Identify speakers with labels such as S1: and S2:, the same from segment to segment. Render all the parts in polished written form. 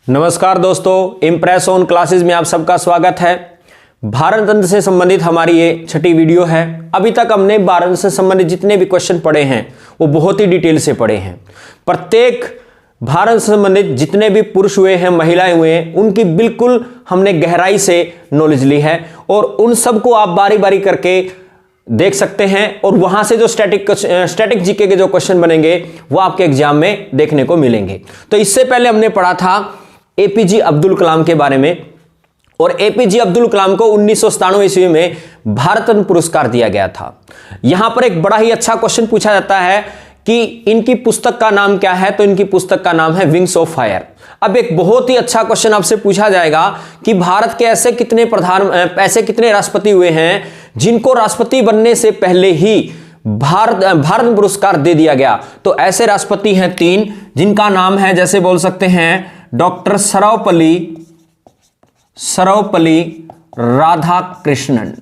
S1: नमस्कार दोस्तों, impress on classes में आप सबका स्वागत है। भारत रत्न से संबंधित हमारी ये छठी वीडियो है। अभी तक हमने भारत रत्न से संबंधित जितने भी क्वेश्चन पढ़े हैं वो बहुत ही डिटेल से पढ़े हैं। प्रत्येक भारत से संबंधित जितने भी पुरुष हुए हैं, महिलाएं हुए हैं, उनकी बिल्कुल हमने गहराई से नॉलेज ली है और उन सबको आप बारी बारी करके देख सकते हैं और वहां से जो स्टैटिक जीके के जो क्वेश्चन बनेंगे वो आपके एग्जाम में देखने को मिलेंगे। तो इससे पहले हमने पढ़ा था एपीजे अब्दुल कलाम के बारे में और एपीजे अब्दुल कलाम को 1997 ईस्वी में भारत रत्न पुरस्कार दिया गया था। यहां पर एक बड़ा ही अच्छा क्वेश्चन पूछा जाता है कि इनकी पुस्तक का नाम क्या है, तो इनकी पुस्तक का नाम है विंग्स ऑफ फायर। अब एक बहुत ही अच्छा क्वेश्चन आपसे पूछा जाएगा कि भारत के ऐसे कितने राष्ट्रपति हुए हैं जिनको राष्ट्रपति बनने से पहले ही भारत रत्न पुरस्कार दे दिया गया। तो ऐसे राष्ट्रपति हैं 3, जिनका नाम है, जैसे बोल सकते हैं, डॉक्टर सर्वपल्ली राधाकृष्णन।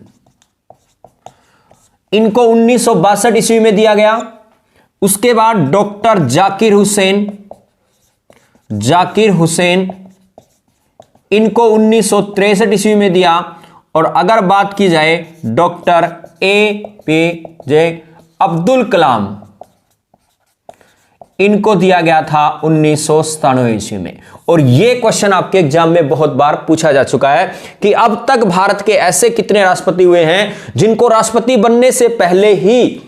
S1: इनको 1962 ईस्वी में दिया गया। उसके बाद डॉक्टर जाकिर हुसैन, इनको 1963 ईस्वी में दिया। और अगर बात की जाए डॉक्टर एपीजे अब्दुल कलाम, इनको दिया गया था 1997 ईस्वी में। और यह क्वेश्चन आपके एग्जाम में बहुत बार पूछा जा चुका है कि अब तक भारत के ऐसे कितने राष्ट्रपति हुए हैं जिनको राष्ट्रपति बनने से पहले ही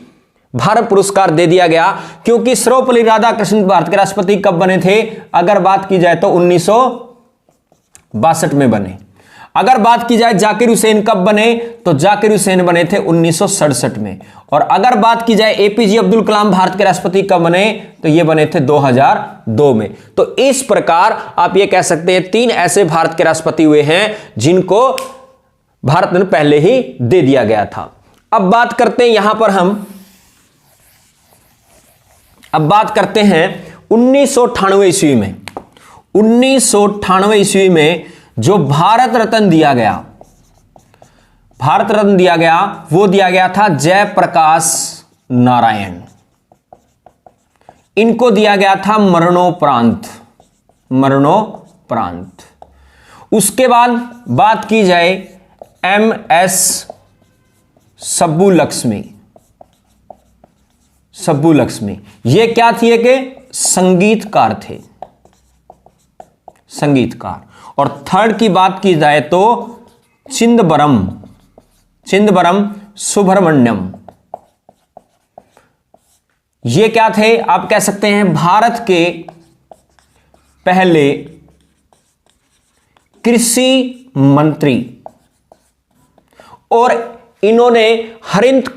S1: भारत पुरस्कार दे दिया गया। क्योंकि सर्वपल्ली राधाकृष्णन भारत के राष्ट्रपति कब बने थे, अगर बात की जाए तो 1962 में बने। अगर बात की जाए जाकिर हुसैन कब बने, तो जाकिर हुसैन बने थे 1967 में। और अगर बात की जाए एपीजे अब्दुल कलाम भारत के राष्ट्रपति कब बने, तो ये बने थे 2002 में। तो इस प्रकार आप ये कह सकते हैं 3 ऐसे भारत के राष्ट्रपति हुए हैं जिनको भारत रत्न पहले ही दे दिया गया था। अब बात करते हैं 1998 ईस्वी में। 1998 ईस्वी में जो भारत रत्न दिया गया वो दिया गया था जयप्रकाश नारायण। इनको दिया गया था मरणोपरांत। उसके बाद बात की जाए एमएस सब्बुलक्ष्मी, ये क्या थी कि संगीतकार थे, संगीतकार। और थर्ड की बात की जाए तो चिदंबरम सुब्रमण्यम, ये क्या थे, आप कह सकते हैं भारत के पहले कृषि मंत्री। और इन्होंने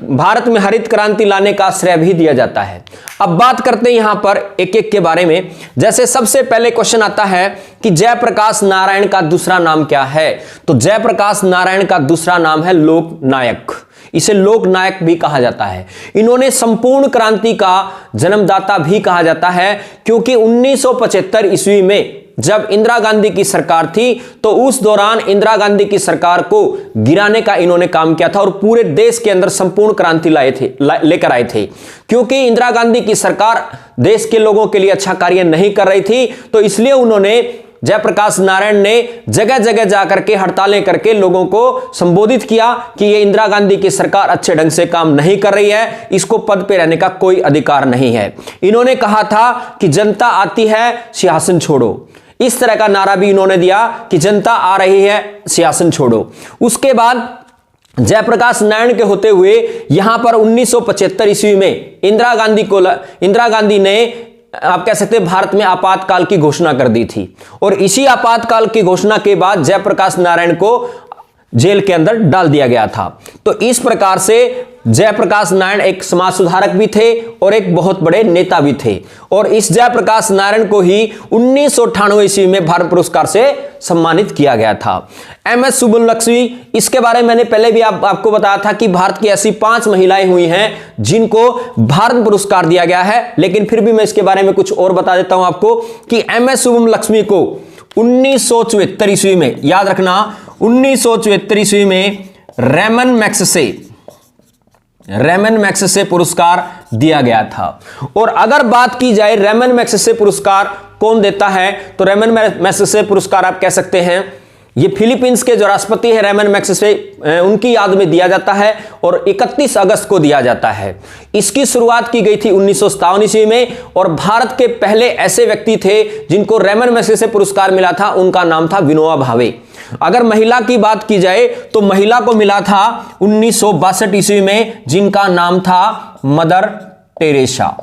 S1: भारत में हरित क्रांति लाने का श्रेय भी दिया जाता है। अब बात करते हैं यहां पर एक एक के बारे में। जैसे सबसे पहले क्वेश्चन आता है कि जयप्रकाश नारायण का दूसरा नाम क्या है, तो जयप्रकाश नारायण का दूसरा नाम है लोकनायक। इसे लोकनायक भी कहा जाता है। इन्होंने संपूर्ण क्रांति का जन्मदाता भी कहा जाता है, क्योंकि 1975 ईस्वी में जब इंदिरा गांधी की सरकार थी तो उस दौरान इंदिरा गांधी की सरकार को गिराने का इन्होंने काम किया था और पूरे देश के अंदर संपूर्ण क्रांति लेकर आए थे। क्योंकि इंदिरा गांधी की सरकार देश के लोगों के लिए अच्छा कार्य नहीं कर रही थी, तो इसलिए उन्होंने, जयप्रकाश नारायण ने जगह जगह जाकर के हड़तालें करके लोगों को संबोधित किया कि ये इंदिरा गांधी की सरकार अच्छे ढंग से काम नहीं कर रही है, इसको पद पे रहने का कोई अधिकार नहीं है। इन्होंने कहा था कि जनता आती है, सिंहासन छोड़ो। इस तरह का नारा भी इन्होंने दिया कि जनता आ रही है, सिंहासन छोड़ो। उसके बाद जयप्रकाश नारायण के होते हुए यहां पर 1975 ईस्वी में इंदिरा गांधी ने, आप कह सकते हैं, भारत में आपातकाल की घोषणा कर दी थी। और इसी आपातकाल की घोषणा के बाद जयप्रकाश नारायण को जेल के अंदर डाल दिया गया था। तो इस प्रकार से जयप्रकाश नारायण एक समाज सुधारक भी थे और एक बहुत बड़े नेता भी थे। और इस जयप्रकाश नारायण को ही 1998 ईस्वी में भारत पुरस्कार से सम्मानित किया गया था। एमएस सुब्बुलक्ष्मी, इसके बारे में मैंने पहले भी आपको बताया था कि भारत की ऐसी 5 महिलाएं हुई हैं जिनको भारत पुरस्कार दिया गया है। लेकिन फिर भी मैं इसके बारे में कुछ और बता देता हूं आपको कि एमएस सुब्बुलक्ष्मी को 1974 ईस्वी में, याद रखना, 1974 ईस्वी में रेमन मैग्सेसे रेमन मैग्सेसे पुरस्कार दिया गया था। और अगर बात की जाए रेमन मैग्सेसे पुरस्कार कौन देता है, तो रेमन मैग्सेसे पुरस्कार आप कह सकते हैं ये फिलीपींस के जो राष्ट्रपति है रेमन मैग्सेसे, उनकी याद में दिया जाता है और 31 अगस्त को दिया जाता है। इसकी शुरुआत की गई थी 1957 ईस्वी में और भारत के पहले ऐसे व्यक्ति थे जिनको रेमन मैग्सेसे पुरस्कार मिला था, उनका नाम था विनोबा भावे। अगर महिला की बात की जाए तो महिला को मिला था 1962 ईस्वी में, जिनका नाम था मदर टेरेसा।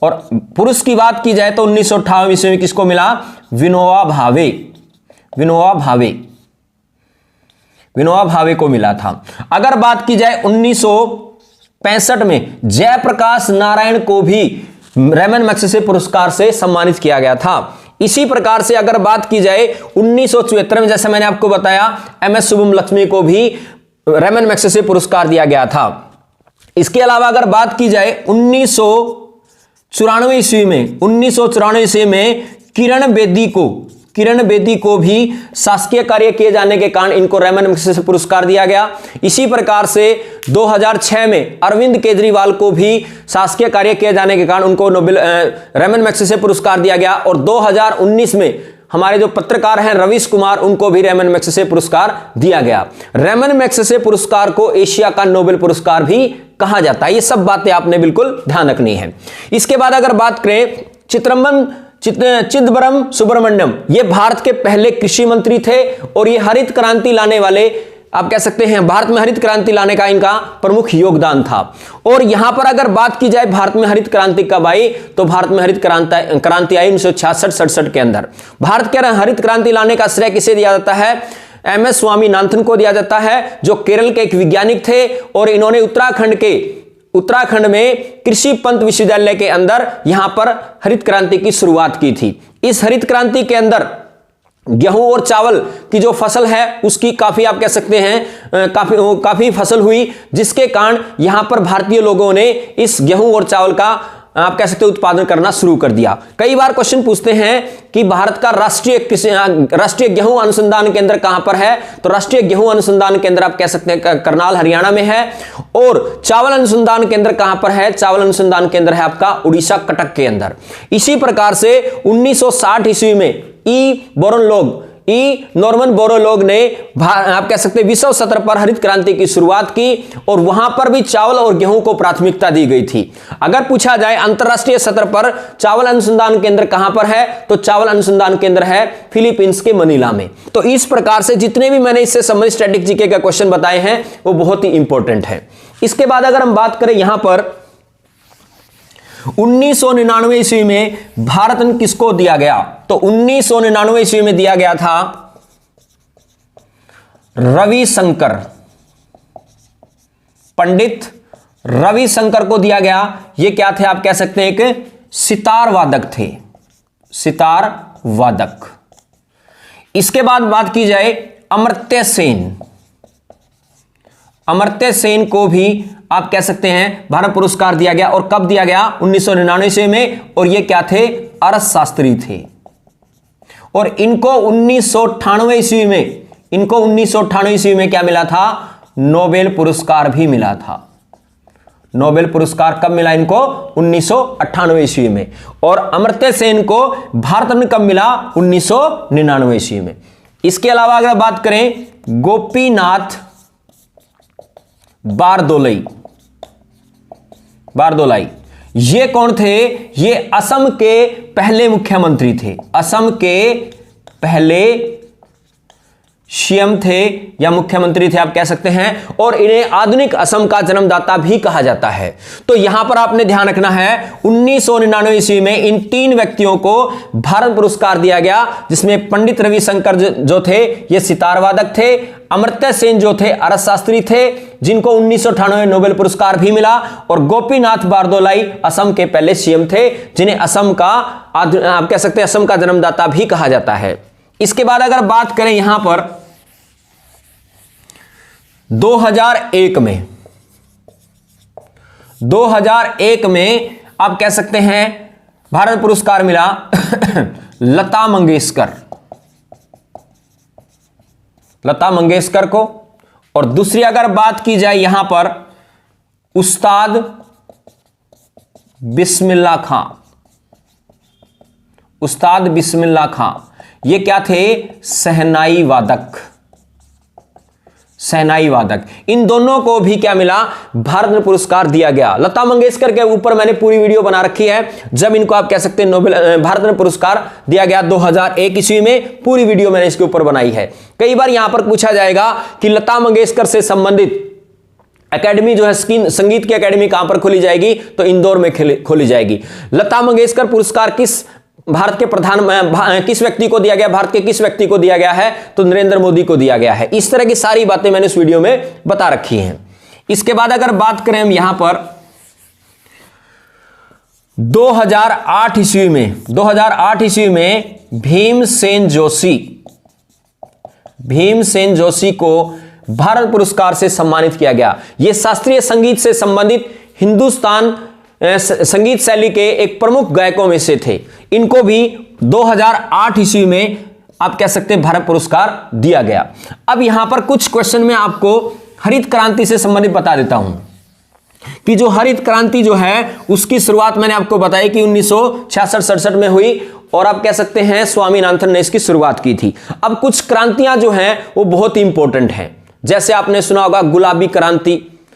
S1: और पुरुष की बात की जाए तो 1958 ईस्वी में किसको मिला, विनोबा भावे। विनोबा भावे को मिला था। अगर बात की जाए 1965 में जयप्रकाश नारायण को भी रेमन मैग्सेसे पुरस्कार से सम्मानित किया गया था। इसी प्रकार से अगर बात की जाए 1974 में, जैसे मैंने आपको बताया, एमएस शुभम लक्ष्मी को भी रेमन मैग्सेसे पुरस्कार दिया गया था। इसके अलावा अगर बात की जाए 1994 ईस्वी में किरण बेदी को भी शासकीय कार्य किए जाने के कारण इनको रेमन मैग्सेसे पुरस्कार दिया गया। इसी प्रकार से 2006 में अरविंद केजरीवाल को भी शासकीय कार्य किए जाने के कारण उनको रेमन मैग्सेसे पुरस्कार दिया गया। और 2019 में हमारे जो पत्रकार हैं रवीश कुमार, उनको भी रेमन मैग्सेसे पुरस्कार दिया गया। रेमन मैग्सेसे पुरस्कार को एशिया का नोबेल पुरस्कार भी कहा जाता है। ये सब बातें आपने बिल्कुल ध्यान रखनी है। इसके बाद अगर बात करें चिदंबरम सुब्रमण्यम, ये भारत के पहले कृषि मंत्री थे और ये हरित क्रांति लाने वाले, आप कह सकते हैं भारत में हरित क्रांति लाने का इनका प्रमुख योगदान था। और यहां पर अगर बात की जाए भारत में हरित क्रांति कब आई, तो भारत में हरित क्रांति आई 1966-67 के अंदर। भारत के हरित क्रांति लाने का श्रेय किसे दिया जाता है, एमएस स्वामीनाथन को दिया जाता है, जो केरल के एक वैज्ञानिक थे और इन्होंने उत्तराखंड में कृषि पंत विश्वविद्यालय के अंदर यहां पर हरित क्रांति की शुरुआत की थी। इस हरित क्रांति के अंदर गेहूं और चावल की जो फसल है उसकी काफी, आप कह सकते हैं काफी फसल हुई, जिसके कारण यहां पर भारतीय लोगों ने इस गेहूं और चावल का, आप कह सकते हैं, उत्पादन करना शुरू कर दिया। कई बार क्वेश्चन पूछते हैं कि भारत का राष्ट्रीय गेहूं अनुसंधान केंद्र कहां पर है, तो राष्ट्रीय गेहूं अनुसंधान केंद्र आप कह सकते हैं करनाल हरियाणा में है। और चावल अनुसंधान केंद्र कहां पर है, चावल अनुसंधान केंद्र है आपका उड़ीसा कटक के अंदर। इसी प्रकार से 1960 ईस्वी में नॉर्मन बोरलॉग ने, आप कह सकते हैं, विश्व स्तर पर हरित क्रांति की शुरुआत की और वहां पर भी चावल और गेहूं को प्राथमिकता दी गई थी। अगर पूछा जाए अंतरराष्ट्रीय स्तर पर चावल अनुसंधान केंद्र कहां पर है, तो चावल अनुसंधान केंद्र है फिलीपींस के मनीला में। तो इस प्रकार से जितने भी मैंने इससे संबंधित स्टैटिक जीके का क्वेश्चन बताए हैं वो बहुत ही इंपॉर्टेंट है। इसके बाद अगर हम बात करें यहां पर 1999 ईस्वी में भारत रत्न किसको दिया गया, तो 1999 ईस्वी में दिया गया था रविशंकर, पंडित रविशंकर को दिया गया। ये क्या थे, आप कह सकते हैं एक सितार वादक थे, सितार वादक। इसके बाद बात की जाए अमर्त्य सेन को भी आप कह सकते हैं भारत पुरस्कार दिया गया। और कब दिया गया, 1999 ईस्वी में। और ये क्या थे, अर्थशास्त्री थे। और इनको 1998 ईस्वी में क्या मिला था, नोबेल पुरस्कार भी मिला था। नोबेल पुरस्कार कब मिला इनको, 1998 ईस्वी में। और अमर्त्य सेन को भारत रत्न कब मिला, 1999 ईस्वी में। इसके अलावा अगर बात करें गोपीनाथ बारदोलाई, ये कौन थे, ये असम के पहले मुख्यमंत्री थे, असम के पहले सीएम थे या मुख्यमंत्री थे, आप कह सकते हैं। और इन्हें आधुनिक असम का जन्मदाता भी कहा जाता है। तो यहां पर आपने ध्यान रखना है 1999 ईस्वी में इन 3 व्यक्तियों को भारत पुरस्कार दिया गया, जिसमें पंडित रविशंकर जो थे ये सितार वादक थे, अमर्त्य सेन जो थे अर्थशास्त्री थे जिनको 1998 नोबेल पुरस्कार भी मिला, और गोपीनाथ बारदोलाई असम के पहले सीएम थे जिन्हें असम का, आप कह सकते हैं, असम का जन्मदाता भी कहा जाता है। इसके बाद अगर बात करें यहां पर 2001 में आप कह सकते हैं भारत पुरस्कार मिला लता मंगेशकर को। और दूसरी अगर बात की जाए यहां पर उस्ताद बिस्मिल्लाह खां। उस्ताद बिस्मिल्लाह खां ये क्या थे? शहनाई वादक। शहनाई वादक। इन दोनों को भी क्या मिला? भारत रत्न पुरस्कार दिया गया। लता मंगेशकर के ऊपर मैंने पूरी वीडियो बना रखी है, जब इनको आप कह सकते हैं नोबेल भारत रत्न पुरस्कार दिया गया 2001 ईस्वी में, पूरी वीडियो मैंने इसके ऊपर बनाई है। कई बार यहां पर पूछा जाएगा कि लता मंगेशकर से संबंधित एकेडमी जो है, संगीत की एकेडमी कहां पर खोली जाएगी? तो इंदौर में खोली जाएगी। लता मंगेशकर पुरस्कार किस भारत के किस व्यक्ति को दिया गया? भारत के किस व्यक्ति को दिया गया है? तो नरेंद्र मोदी को दिया गया है। इस तरह की सारी बातें मैंने इस वीडियो में बता रखी हैं। इसके बाद अगर बात करें हम यहां पर 2008 ईस्वी में भीमसेन जोशी को भारत पुरस्कार से सम्मानित किया गया। यह शास्त्रीय संगीत से संबंधित हिंदुस्तान संगीत शैली के एक प्रमुख गायकों में से थे। इनको भी 2008 ईस्वी में आप कह सकते हैं भारत पुरस्कार दिया गया। अब यहां पर कुछ क्वेश्चन में आपको हरित क्रांति से संबंधित बता देता हूं कि जो हरित क्रांति जो है उसकी शुरुआत मैंने आपको बताई कि 1966-67 में हुई, और आप कह सकते हैं स्वामीनाथन ने इसकी शुरुआत की थी। अब कुछ क्रांतियां जो हैं वो बहुत ही इंपॉर्टेंट हैं। जैसे आपने सुना होगा गुलाबी क्रांति।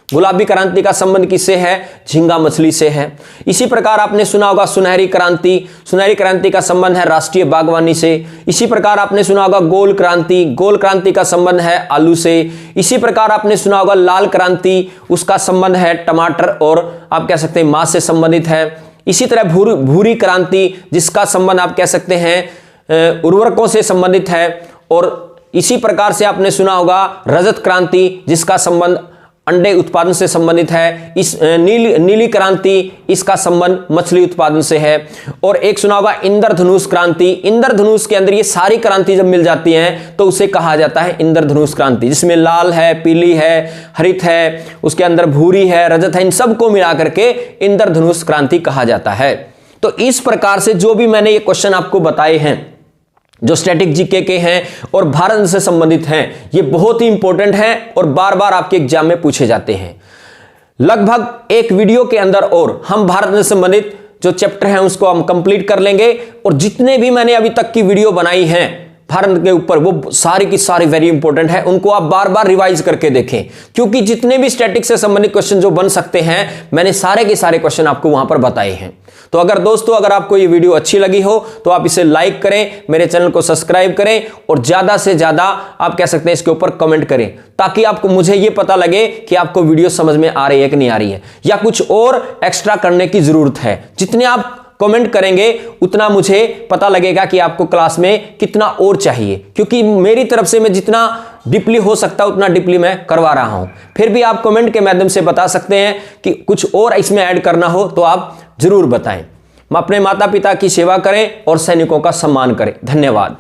S1: गुलाबी क्रांति का संबंध किससे है? झींगा मछली से है। इसी प्रकार आपने सुना होगा सुनहरी क्रांति। सुनहरी क्रांति का संबंध है राष्ट्रीय बागवानी से। इसी प्रकार आपने सुना होगा गोल क्रांति। गोल क्रांति का संबंध है आलू से। इसी प्रकार आपने सुना होगा लाल क्रांति, उसका संबंध है टमाटर और आप कह सकते हैं मांस से संबंधित है। इसी तरह भूरी क्रांति, जिसका संबंध आप कह सकते हैं उर्वरकों से संबंधित है। और इसी प्रकार से आपने सुना होगा रजत क्रांति, जिसका संबंध अंडे उत्पादन से संबंधित है। इस नीली क्रांति, इसका संबंध मछली उत्पादन से है। और एक सुना होगा इंद्रधनुष क्रांति। इंद्रधनुष के अंदर ये सारी क्रांति जब मिल जाती हैं तो उसे कहा जाता है इंद्रधनुष क्रांति, जिसमें लाल है, पीली है, हरित है, उसके अंदर भूरी है, रजत है, इन सबको मिला करके इंद्रधनुष क्रांति कहा जाता है। तो इस प्रकार से जो भी मैंने ये क्वेश्चन आपको बताए हैं, जो स्टैटिक जीके के हैं और भारत से संबंधित हैं, ये बहुत ही इंपॉर्टेंट हैं और बार बार आपके एग्जाम में पूछे जाते हैं। लगभग एक वीडियो के अंदर और हम भारत से संबंधित जो चैप्टर हैं उसको हम कंप्लीट कर लेंगे। और जितने भी मैंने अभी तक की वीडियो बनाई हैं भारत के ऊपर, वो सारी की सारी वेरी इंपॉर्टेंट है। उनको आप बार बार रिवाइज करके देखें, क्योंकि जितने भी स्टैटिक से संबंधित क्वेश्चन जो बन सकते हैं, मैंने सारे के सारे क्वेश्चन आपको वहां पर बताए हैं। तो अगर दोस्तों अगर आपको ये वीडियो अच्छी लगी हो तो आप इसे लाइक करें, मेरे चैनल को सब्सक्राइब करें और ज्यादा से ज्यादा आप कह सकते हैं इसके ऊपर कमेंट करें, ताकि आपको मुझे ये पता लगे कि आपको वीडियो समझ में आ रही है कि नहीं आ रही है, या कुछ और एक्स्ट्रा करने की जरूरत है। जितने आप कमेंट करेंगे उतना मुझे पता लगेगा कि आपको क्लास में कितना और चाहिए, क्योंकि मेरी तरफ से मैं जितना डीपली हो सकता है उतना डीपली मैं करवा रहा हूं। फिर भी आप कमेंट के माध्यम से बता सकते हैं कि कुछ और इसमें ऐड करना हो तो आप जरूर बताएं। अपने माता पिता की सेवा करें और सैनिकों का सम्मान करें। धन्यवाद।